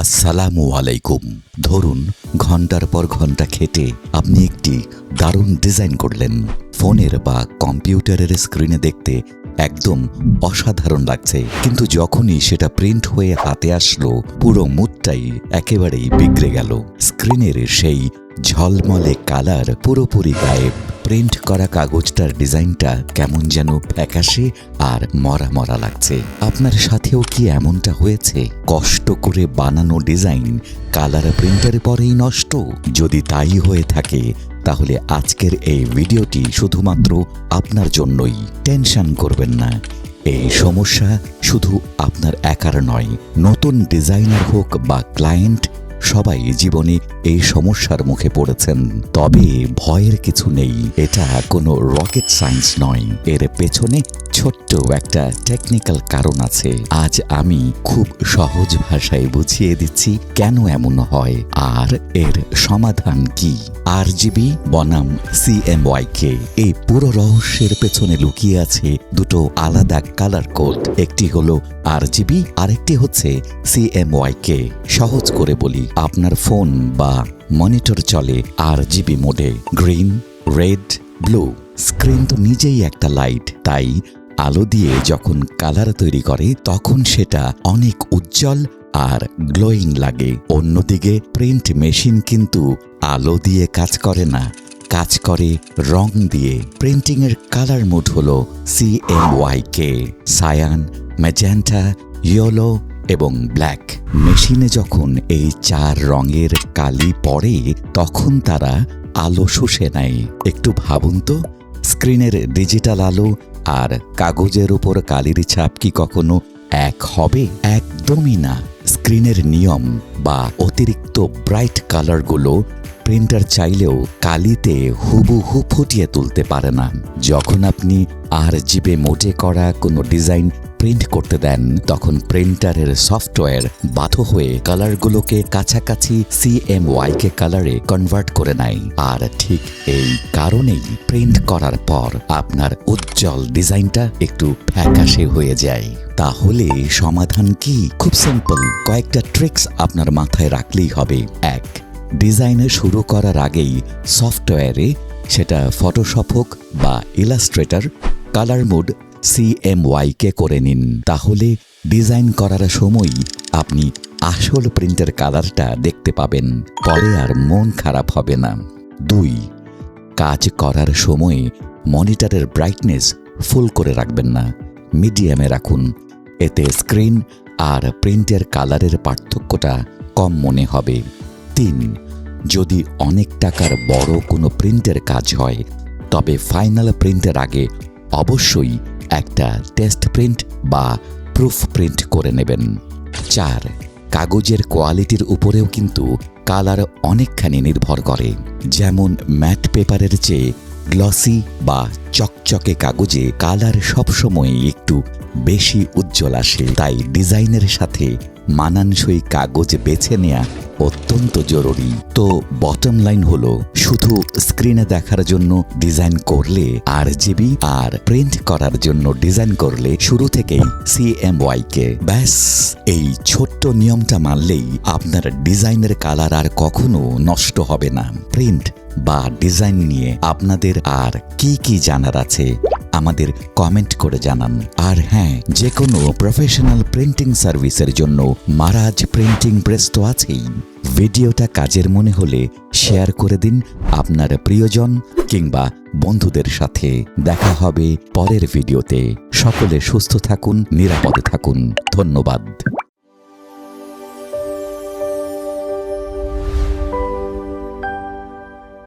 আসসালামু আলাইকুম। ধরুন ঘন্টার পর ঘন্টা খেটে আপনি একটি দারুণ ডিজাইন করলেন। ফোনের বা কম্পিউটারের স্ক্রিনে দেখতে একদম অসাধারণ লাগছে, কিন্তু যখনই সেটা প্রিন্ট হয়ে হাতে আসলো পুরো মুডটাই একেবারেই বিগড়ে গেল। স্ক্রিনের সেই ঝলমলে কালার পুরোপুরি গায়েব। প্রিন্ট করা কাগজটার ডিজাইনটা কেমন যেন ফ্যাকাশে আর মরা মরা লাগছে। আপনার সাথেও কি এমনটা হয়েছে? কষ্ট করে বানানো ডিজাইন কালার প্রিন্টারে পরেই নষ্ট? যদি তাই হয়ে থাকে তাহলে আজকের এই ভিডিওটি শুধুমাত্র আপনার জন্যই। টেনশন করবেন না, এই সমস্যা শুধু আপনার একার নয়। নতুন ডিজাইনার হোক বা ক্লায়েন্ট, সবাই জীবনে এই সমস্যার মুখে পড়েছেন। তবে ভয়ের কিছু নেই, এটা কোনো রকেট সায়েন্স নয়। এর পেছনে ছোট্ট একটা টেকনিক্যাল কারণ আছে। আজ আমি খুব সহজ ভাষায় বুঝিয়ে দিচ্ছি কেন এমন হয় আর এর সমাধান কি। RGB বনাম CMYK, এই পুরো রহস্যের পেছনে লুকিয়ে আছে দুটো আলাদা কালার কোড। একটি হলো RGB, আরেকটি হচ্ছে CMYK। সহজ করে বলি, আপনার ফোন বা মনিটর চলে RGB মোডে, গ্রিন, রেড, ব্লু। স্ক্রিন তো নিজেই একটা লাইট, তাই আলো দিয়ে যখন কালার তৈরি করে তখন সেটা অনেক উজ্জ্বল আর গ্লোয়িং লাগে। অন্যদিকে প্রিন্ট মেশিন কিন্তু আলো দিয়ে কাজ করে না, কাজ করে রং দিয়ে। প্রিন্টিং এর কালার মোড হলো CMYK, সায়ান, ম্যাজেন্টা, ইয়েলো এবং ব্ল্যাক। মেশিনে যখন এই চার রঙের কালি পড়ে তখন তারা আলো শুষে নেয়। একটু ভাবুন তো, স্ক্রিনের ডিজিটাল আলো আর কাগজের উপর কালির ছাপ কি কখনো এক হবে? একদমই না। স্ক্রিনের নিয়ম বা অতিরিক্ত ব্রাইট কালারগুলো প্রিন্টার চাইলেও কালিতে হুবহু ফুটিয়ে তুলতে পারে না। যখন আপনি RGB মোডে করা কোনো ডিজাইন প্রিন্ট করতে দেন তখন প্রিন্টারের সফটওয়্যার বাধ্য হয়ে কালারগুলোকে কাছাকাছি CMYK কালারে কনভার্ট করে নেয়। আর ঠিক এই কারণেই প্রিন্ট করার পর আপনার উজ্জ্বল ডিজাইনটা একটু ফ্যাকাশে হয়ে যায়। তাহলে সমাধান কি? খুব সিম্পল, কয়েকটা ট্রিক্স আপনার মাথায় রাখলেই হবে। 1. ডিজাইনে শুরু করার আগেই সফটওয়্যারে, সেটা ফটোশপ হোক বা ইলাস্ট্রেটর, কালার মোড CMYK করে নিন। তাহলে ডিজাইন করার সময়ই আপনি আসল প্রিন্টের কালারটা দেখতে পাবেন, পরে আর মন খারাপ হবে না। 2. কাজ করার সময় মনিটরের ব্রাইটনেস ফুল করে রাখবেন না, মিডিয়ামে রাখুন। এতে স্ক্রিন আর প্রিন্টের কালারের পার্থক্যটা কম মনে হবে। 3. যদি অনেক টাকার বড় কোনো প্রিন্টের কাজ হয় তবে ফাইনাল প্রিন্টের আগে অবশ্যই একটা টেস্ট প্রিন্ট বা প্রুফ প্রিন্ট করে নেবেন। 4. কাগজের কোয়ালিটির উপরেও কিন্তু কালার অনেকখানি নির্ভর করে। যেমন ম্যাট পেপারের চেয়ে গ্লসি বা চকচকে কাগজে কালার সবসময় একটু বেশি উজ্জ্বল আসে। তাই ডিজাইনের সাথে মানানসই কাগজ বেছে নেওয়া অত্যন্ত জরুরি। তো বটম লাইন হলো, শুধু স্ক্রিনে দেখার জন্য ডিজাইন করলে RGB আর প্রিন্ট করার জন্য ডিজাইন করলে শুরু থেকেই CMYK। ব্যাস, এই ছোট্ট নিয়মটা মানলেই আপনার ডিজাইনের কালার আর কখনো নষ্ট হবে না। প্রিন্ট বা ডিজাইন নিয়ে আপনাদের আর কি কি জানার আছে আমাদের কমেন্ট করে জানান। আর হ্যাঁ, যে কোনো প্রফেশনাল প্রিন্টিং সার্ভিসের জন্য মারাজ প্রিন্টিং প্রেস তো আছেই। ভিডিওটা কাজের মনে হলে শেয়ার করে দিন আপনার প্রিয়জন কিংবা বন্ধুদের সাথে। দেখা হবে পরের ভিডিওতে। সকলে সুস্থ থাকুন, নিরাপদে থাকুন। ধন্যবাদ।